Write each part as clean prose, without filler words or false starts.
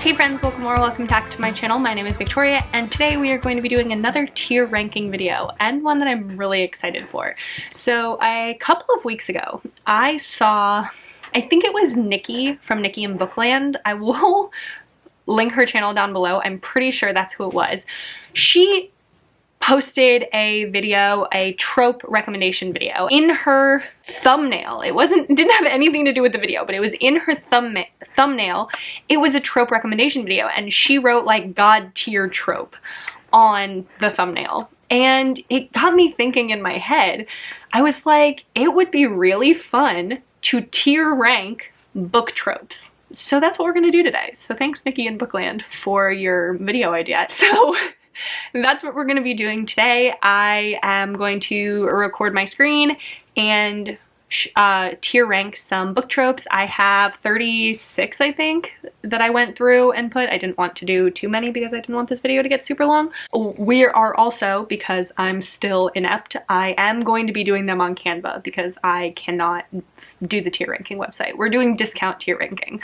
Hey friends, welcome back to my channel. My name is Victoria and today we are going to be doing another tier ranking video and one that I'm really excited for. So a couple of weeks ago I saw, I think it was Nikki from Nikki and Bookland. I will link her channel down below. I'm pretty sure that's who it was. She posted a video, a trope recommendation video. In her thumbnail, didn't have anything to do with the video, but it was in her thumbnail, it was a trope recommendation video, and she wrote like God tier trope on the thumbnail. And it got me thinking in my head. I was like, it would be really fun to tier rank book tropes. So that's what we're gonna do today. So thanks Nikki and Bookland for your video idea. So that's what we're going to be doing today. I am going to record my screen and tier rank some book tropes. I have 36, I think, that I went through and put. I didn't want to do too many because I didn't want this video to get super long. We are also, because I'm still inept, I am going to be doing them on Canva because I cannot do the tier ranking website. We're doing discount tier ranking.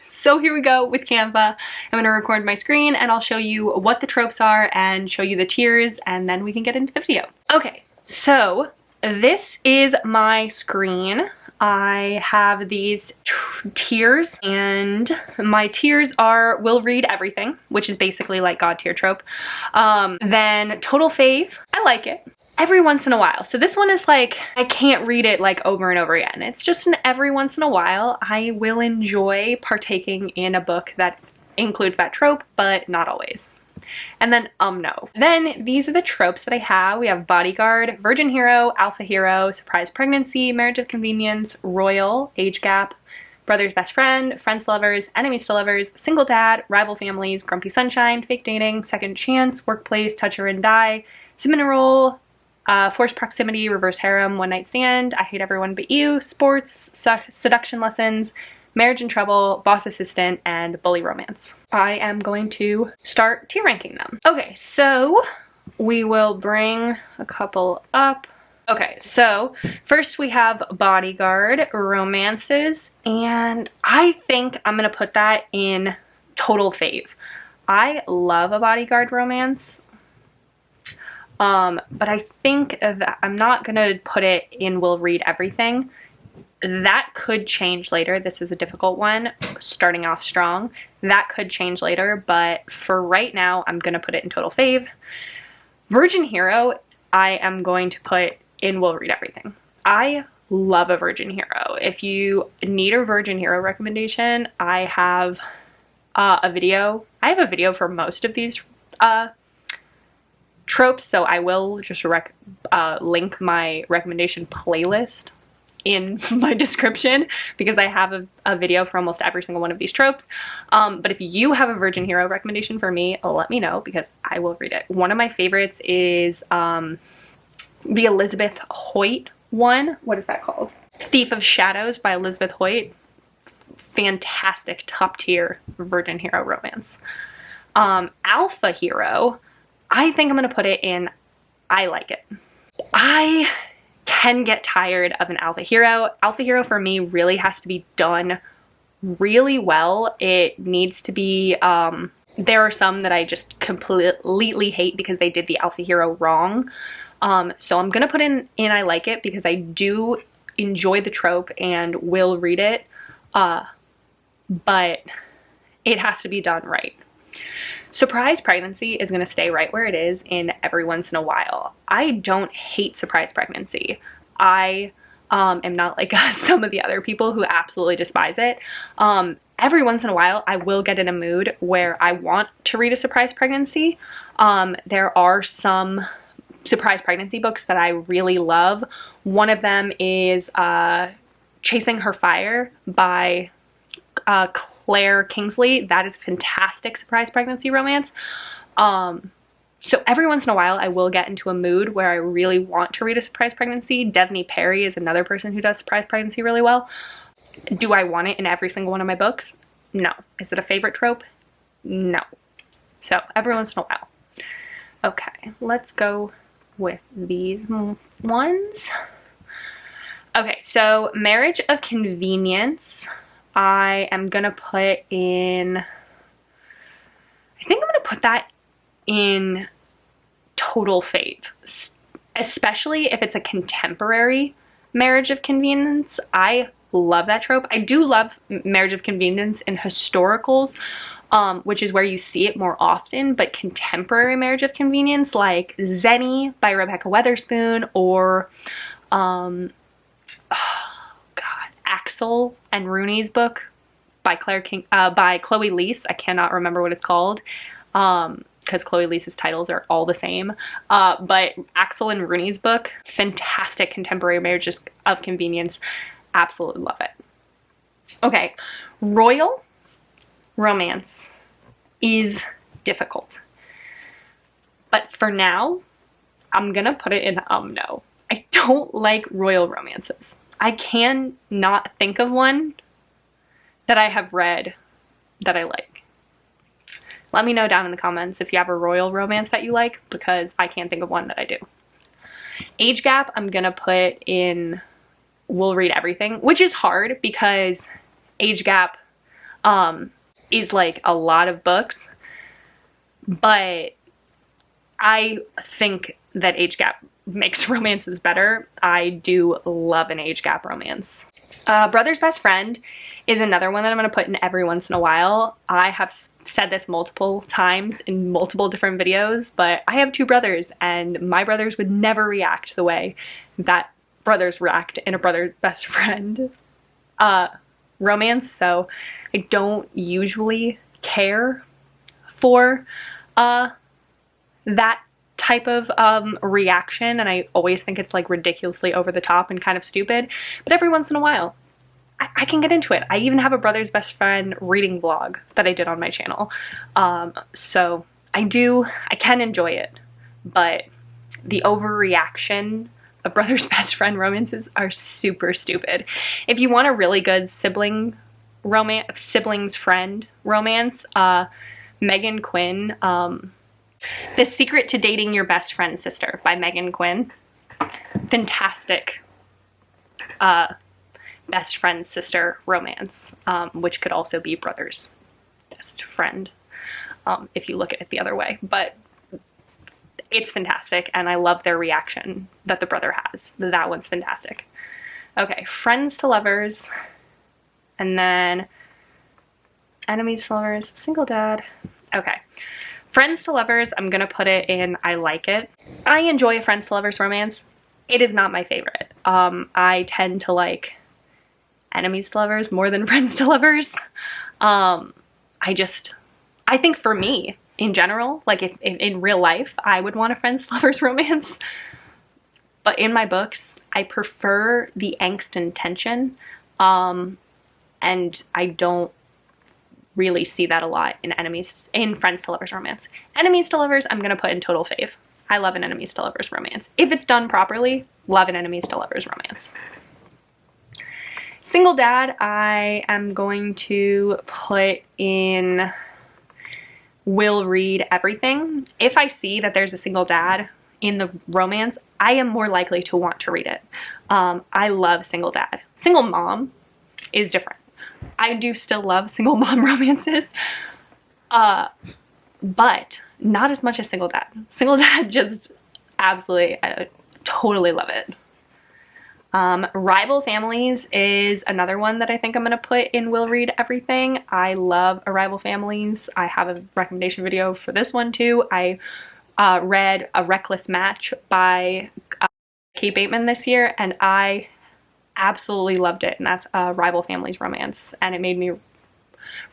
So here we go with Canva. I'm going to record my screen and I'll show you what the tropes are and show you the tiers, and then we can get into the video. Okay, so this is my screen. I have these tiers, and my tiers are will read everything, which is basically like God tier trope. Then total fave, I like it. Every once in a while. So this one is like, I can't read it like over and over again. It's just an every once in a while. I will enjoy partaking in a book that includes that trope, but not always. And then no. Then these are the tropes that I have. We have Bodyguard, Virgin Hero, Alpha Hero, Surprise Pregnancy, Marriage of Convenience, Royal, Age Gap, Brother's Best Friend, Friends to Lovers, Enemies to Lovers, Single Dad, Rival Families, Grumpy Sunshine, Fake Dating, Second Chance, Workplace, Touch Her and Die, Cinnamon Roll, Forced Proximity, Reverse Harem, One Night Stand, I Hate Everyone But You, Sports, Seduction Lessons, Marriage in Trouble, Boss Assistant, and Bully Romance. I am going to start tier ranking them. Okay, so we will bring a couple up. Okay, so first we have Bodyguard Romances, and I think I'm gonna put that in total fave. I love a Bodyguard romance. But I think that I'm not gonna put it in will read everything. That could change later. This is a difficult one, starting off strong. That could change later, but for right now, I'm gonna put it in total fave. Virgin Hero, I am going to put in will read everything. I love a Virgin Hero. If you need a Virgin Hero recommendation, I have a video. I have a video for most of these tropes, so I will just link my recommendation playlist in my description because I have a video for almost every single one of these tropes. But if you have a Virgin Hero recommendation for me, let me know because I will read it. One of my favorites is the Elizabeth Hoyt one. What is that called? Thief of Shadows by Elizabeth Hoyt. Fantastic, top tier Virgin Hero romance. Alpha Hero, I think I'm going to put it in I like it. I can get tired of an Alpha Hero. Alpha Hero for me really has to be done really well. It needs to be, there are some that I just completely hate because they did the Alpha Hero wrong. So I'm going to put in I like it because I do enjoy the trope and will read it. But it has to be done right. Surprise Pregnancy is going to stay right where it is in every once in a while. I don't hate Surprise Pregnancy. I am not like some of the other people who absolutely despise it. Every once in a while, I will get in a mood where I want to read a surprise pregnancy. There are some surprise pregnancy books that I really love. One of them is Chasing Her Fire by Claire Kingsley. That is a fantastic surprise pregnancy romance. So every once in a while I will get into a mood where I really want to read a surprise pregnancy. Devney Perry is another person who does surprise pregnancy really well. Do I want it in every single one of my books? No. Is it a favorite trope? No. So every once in a while. Okay, let's go with these ones. Okay, so Marriage of Convenience. I am gonna put in, I think I'm gonna put that in total fave, especially if it's a contemporary marriage of convenience. I love that trope. I do love marriage of convenience in historicals, which is where you see it more often, but contemporary marriage of convenience like Zenny by Rebecca Weatherspoon, or oh god, Axel and Rooney's book by Chloe Leese. I cannot remember what it's called, because Chloe Leese's titles are all the same. But Axel and Rooney's book, fantastic contemporary marriages of convenience. Absolutely love it. Okay, royal romance is difficult. But for now, I'm gonna put it in no. I don't like royal romances. I can not think of one that I have read that I like. Let me know down in the comments if you have a royal romance that you like, because I can't think of one that I do. Age gap, I'm gonna put in We'll Read Everything, which is hard because age gap is like a lot of books, but I think that age gap makes romances better. I do love an age gap romance. Brother's Best Friend is another one that I'm going to put in every once in a while. I have said this multiple times in multiple different videos, but I have two brothers, and my brothers would never react the way that brothers react in a Brother's Best Friend romance, so I don't usually care for that type of reaction, and I always think it's like ridiculously over the top and kind of stupid, but every once in a while I can get into it. I even have a Brother's Best Friend reading vlog that I did on my channel, so I can enjoy it, but the overreaction of Brother's Best Friend romances are super stupid. If you want a really good siblings friend romance, Megan Quinn, The Secret to Dating Your Best Friend's Sister by Megan Quinn. Fantastic best friend sister romance, which could also be brother's best friend if you look at it the other way, but it's fantastic, and I love their reaction that the brother has. That one's fantastic. Okay, Friends to Lovers, and then Enemies to Lovers, Single Dad. Okay, Friends to Lovers, I'm gonna put it in I like it. I enjoy a Friends to Lovers romance. It is not my favorite. I tend to like Enemies to Lovers more than Friends to Lovers. I think for me, in general, like if in real life, I would want a Friends to Lovers romance. But in my books, I prefer the angst and tension. And I don't really see that a lot in Friends to Lovers romance. Enemies to Lovers, I'm gonna put in total fave. I love an Enemies to Lovers romance. If it's done properly, love an Enemies to Lovers romance. Single Dad, I am going to put in Will Read Everything. If I see that there's a single dad in the romance, I am more likely to want to read it. I love single dad. Single mom is different. I do still love single mom romances, but not as much as single dad. Single dad just absolutely, I totally love it. Rival Families is another one that I think I'm going to put in Will Read Everything. I love Rival Families. I have a recommendation video for this one too. I read A Reckless Match by Kate Bateman this year, and I absolutely loved it, and that's a Rival Families romance, and it made me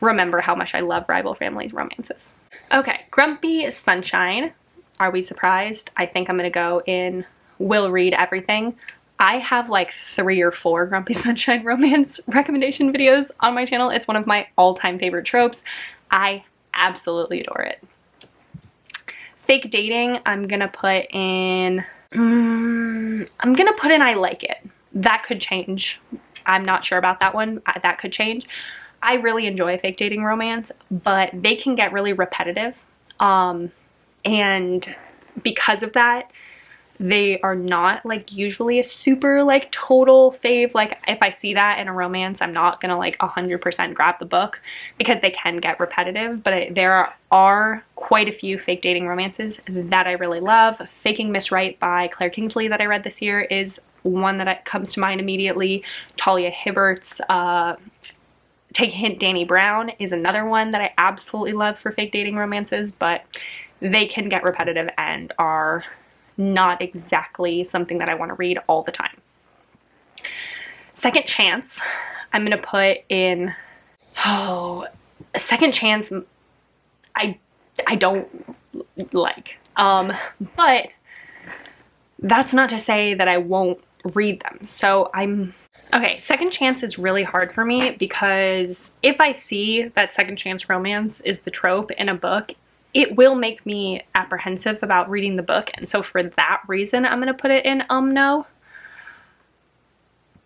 remember how much I love Rival Families romances. Okay, Grumpy Sunshine. Are we surprised? I think I'm going to go in Will Read Everything. I have like 3 or 4 Grumpy Sunshine romance recommendation videos on my channel. It's one of my all-time favorite tropes. I absolutely adore it. Fake dating, I'm gonna put in I like it. That could change. I'm not sure about that one. That could change. I really enjoy a fake dating romance, but they can get really repetitive. And because of that, They are not like usually a super like total fave. Like if I see that in a romance, I'm not gonna like 100% grab the book because they can get repetitive, but there are quite a few fake dating romances that I really love. Faking Miss Right by Claire Kingsley that I read this year is one that comes to mind immediately. Talia Hibbert's Take a Hint, Danny Brown is another one that I absolutely love for fake dating romances, but they can get repetitive and are not exactly something that I want to read all the time. Second Chance, I'm going to put in, Second Chance I don't like. But that's not to say that I won't read them. So okay, Second Chance is really hard for me because if I see that second chance romance is the trope in a book, it will make me apprehensive about reading the book, and so for that reason I'm gonna put it in no.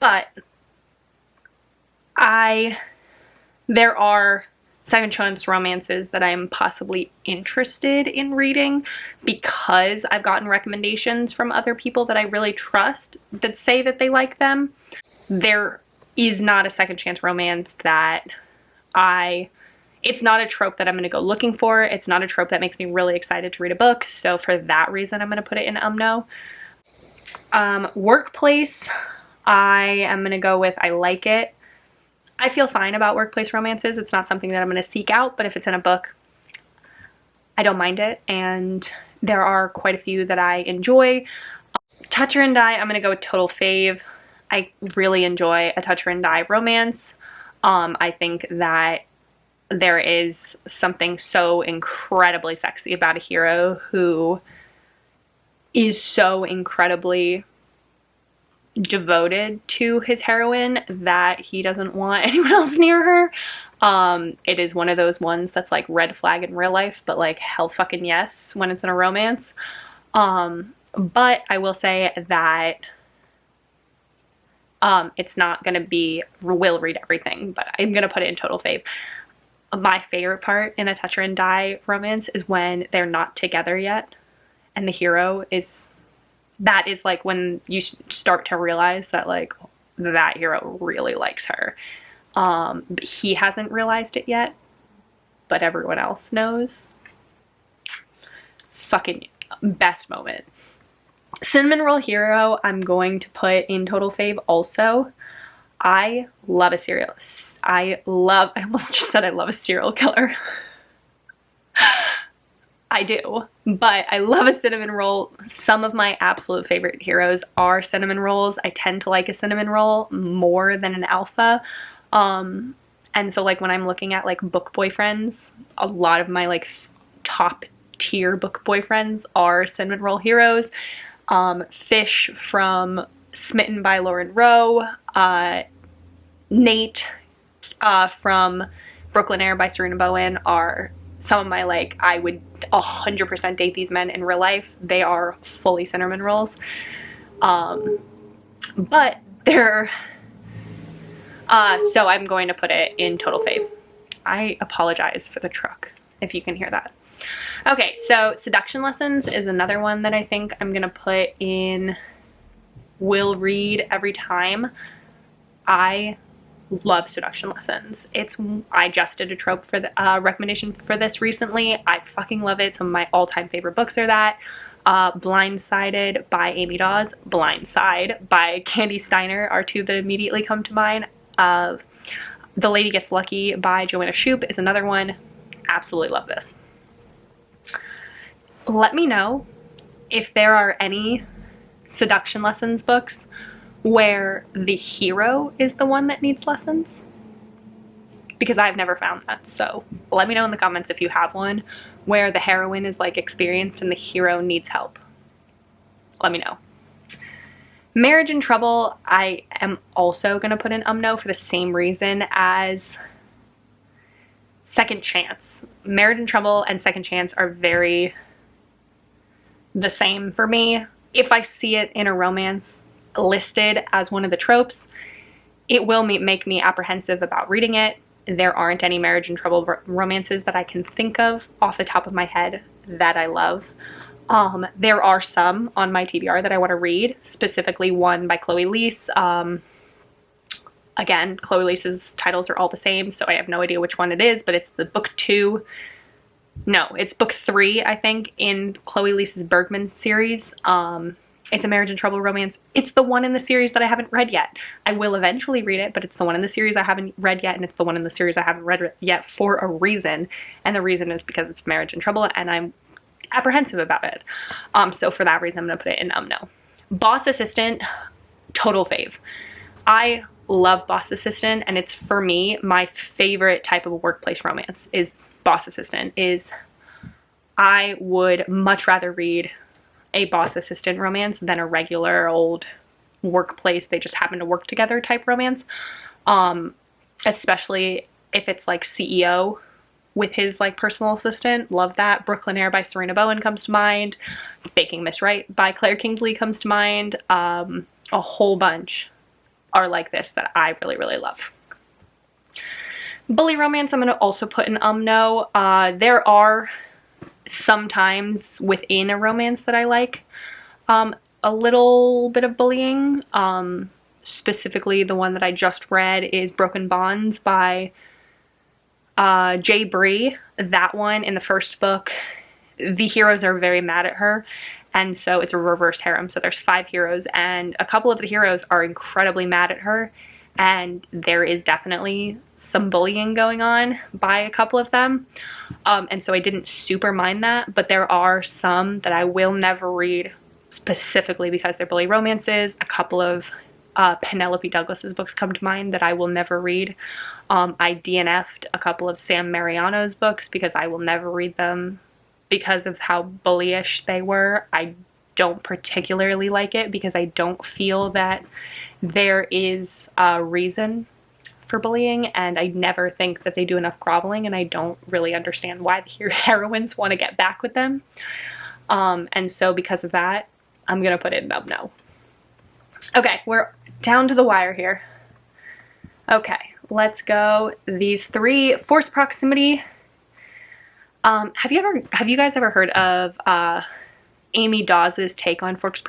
But there are second chance romances that I'm possibly interested in reading because I've gotten recommendations from other people that I really trust that say that they like them. There is not a second chance romance that it's not a trope that I'm going to go looking for. It's not a trope that makes me really excited to read a book. So for that reason, I'm going to put it in no. Workplace, I am going to go with I like it. I feel fine about workplace romances. It's not something that I'm going to seek out, but if it's in a book, I don't mind it. And there are quite a few that I enjoy. Touch Her and Die, I'm going to go with total fave. I really enjoy a Touch Her and Die romance. I think that there is something so incredibly sexy about a hero who is so incredibly devoted to his heroine that he doesn't want anyone else near her. It is one of those ones that's like red flag in real life, but like hell fucking yes when it's in a romance. But I will say that it's not gonna be will read everything, but I'm gonna put it in total fave. My favorite part in a Touch Her and Die romance is when they're not together yet and the hero is, that is like when you start to realize that like that hero really likes her. But he hasn't realized it yet, but everyone else knows. Fucking best moment. Cinnamon Roll Hero, I'm going to put in total fave also. I love a serial. I almost just said I love a serial killer. I do, but I love a cinnamon roll. Some of my absolute favorite heroes are cinnamon rolls. I tend to like a cinnamon roll more than an alpha. And so like when I'm looking at like book boyfriends, a lot of my like top tier book boyfriends are cinnamon roll heroes. Fish from Smitten by Lauren Rowe, Nate from Brooklyn Air by Serena Bowen are some of my like, I would 100% date these men in real life. They are fully cinnamon rolls. But they're, so I'm going to put it in total fave. I apologize for the truck, if you can hear that. Okay, so Seduction Lessons is another one that I think I'm gonna put in will read every time. I love Seduction Lessons. I just did a trope for the recommendation for this recently. I fucking love it. Some of my all-time favorite books are that. Blindsided by Amy Dawes, Blindside by Candy Steiner are two that immediately come to mind. The Lady Gets Lucky by Joanna Shoup is another one. Absolutely love this. Let me know if there are any Seduction Lessons books where the hero is the one that needs lessons, because I've never found that. So let me know in the comments if you have one where the heroine is like experienced and the hero needs help. Let me know. Marriage in Trouble, I am also going to put in no for the same reason as Second Chance. Marriage in Trouble and Second Chance are very the same for me. If I see it in a romance listed as one of the tropes, it will make me apprehensive about reading it. There aren't any Marriage in Trouble romances that I can think of off the top of my head that I love. There are some on my TBR that I want to read, specifically one by Chloe Leese. Again, Chloe Leese's titles are all the same, so I have no idea which one it is, but it's the book 2. No, it's book 3, I think, in Chloe Leese's Bergman series. It's a marriage and trouble romance. It's the one in the series that I haven't read yet. I will eventually read it, but it's the one in the series I haven't read yet, and it's the one in the series I haven't read yet for a reason. And the reason is because it's marriage and trouble, and I'm apprehensive about it. So for that reason, I'm gonna put it in no. Boss Assistant, total fave. I love Boss Assistant, and it's, for me, my favorite type of workplace romance is Boss Assistant. I would much rather read a boss assistant romance than a regular old workplace, they just happen to work together type romance. Especially if it's like CEO with his like personal assistant. Love that. Brooklyn Air by Serena Bowen comes to mind. Faking Miss Right by Claire Kingsley comes to mind. A whole bunch are like this that I really, really love. Bully romance, I'm going to also put in no. There are sometimes within a romance that I like a little bit of bullying. Specifically, the one that I just read is Broken Bonds by Jay Bree. That one, in the first book, the heroes are very mad at her, and so it's a reverse harem. So there's 5 heroes, and a couple of the heroes are incredibly mad at her, and there is definitely some bullying going on by a couple of them. And so I didn't super mind that, but there are some that I will never read specifically because they're bully romances. A couple of Penelope Douglas's books come to mind that I will never read. I DNF'd a couple of Sam Mariano's books because I will never read them because of how bullyish they were. I don't particularly like it because I don't feel that there is a reason for bullying, and I never think that they do enough groveling, and I don't really understand why the heroines want to get back with them. And so because of that, I'm gonna put it in no. Okay, we're down to the wire here. Okay, let's go. These 3, forced proximity. Have you guys ever heard of Amy Dawes's take on forced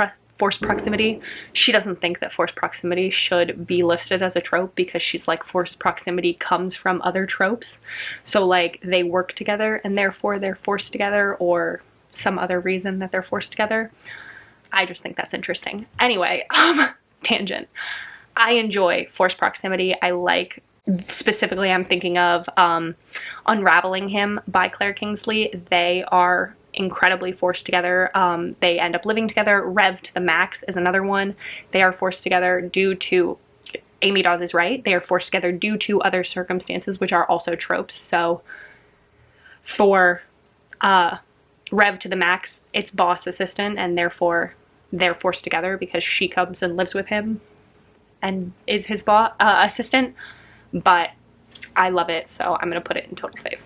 proximity? She doesn't think that forced proximity should be listed as a trope because she's like, forced proximity comes from other tropes. So like they work together and therefore they're forced together, or some other reason that they're forced together. I just think that's interesting. Anyway, tangent. I enjoy forced proximity. I like, specifically I'm thinking of Unraveling Him by Claire Kingsley. They are incredibly forced together. They end up living together. Rev to the Max is another one. They are forced together due to, Amy Dawes is right, they are forced together due to other circumstances, which are also tropes. So for Rev to the Max, it's boss assistant, and therefore they're forced together because she comes and lives with him and is his assistant. But I love it, so I'm gonna put it in total fave.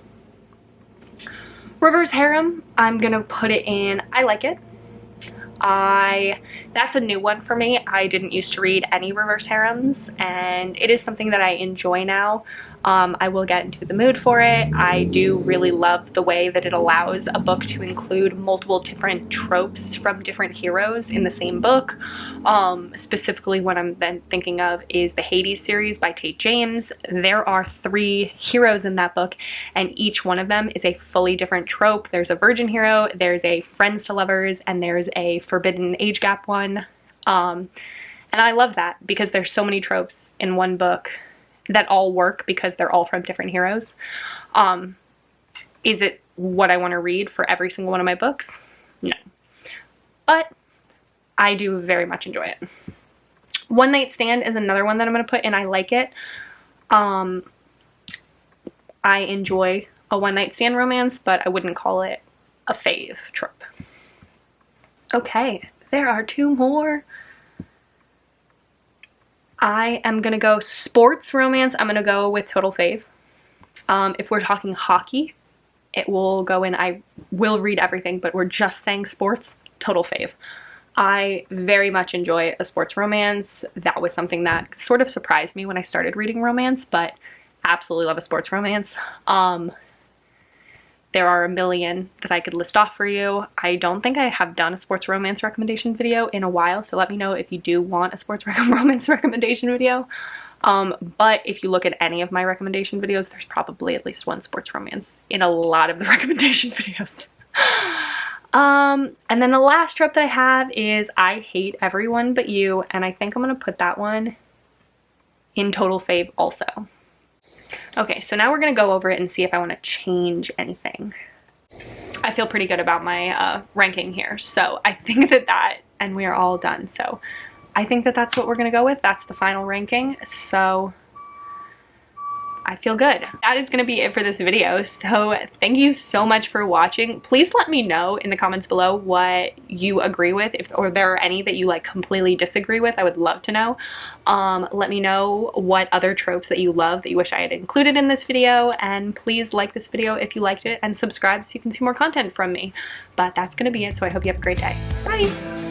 Reverse Harem, I'm gonna put it in I like it. That's a new one for me. I didn't used to read any reverse harems, and it is something that I enjoy now. I will get into the mood for it. I do really love the way that it allows a book to include multiple different tropes from different heroes in the same book. Specifically what I'm then thinking of is the Hades series by Tate James. There are 3 heroes in that book, and each one of them is a fully different trope. There's a virgin hero, there's a friends to lovers, and there's a forbidden age gap one. And I love that because there's so many tropes in one book that all work because they're all from different heroes. Is it what I want to read for every single one of my books? No. But I do very much enjoy it. One Night Stand is another one that I'm going to put in I like it. I enjoy a one night stand romance, but I wouldn't call it a fave trope. Okay, there are 2 more. I am gonna go sports romance. I'm gonna go with total fave. If we're talking hockey, it will go in I will read everything, but we're just saying sports, total fave. I very much enjoy a sports romance. That was something that sort of surprised me when I started reading romance, but absolutely love a sports romance. there are a million that I could list off for you. I don't think I have done a sports romance recommendation video in a while, so let me know if you do want a sports romance recommendation video. But if you look at any of my recommendation videos, there's probably at least one sports romance in a lot of the recommendation videos. And then the last trope that I have is I hate everyone but you, and I think I'm gonna put that one in total fave also. Okay, so now we're gonna go over it and see if I want to change anything. I feel pretty good about my ranking here, so I think that and we are all done. So I think that that's what we're gonna go with. That's the final ranking, so I feel good. That is gonna be it for this video. So thank you so much for watching. Please let me know in the comments below what you agree with, or there are any that you like completely disagree with. I would love to know. Let me know what other tropes that you love that you wish I had included in this video, and please like this video if you liked it and subscribe so you can see more content from me. But that's gonna be it, so I hope you have a great day. Bye!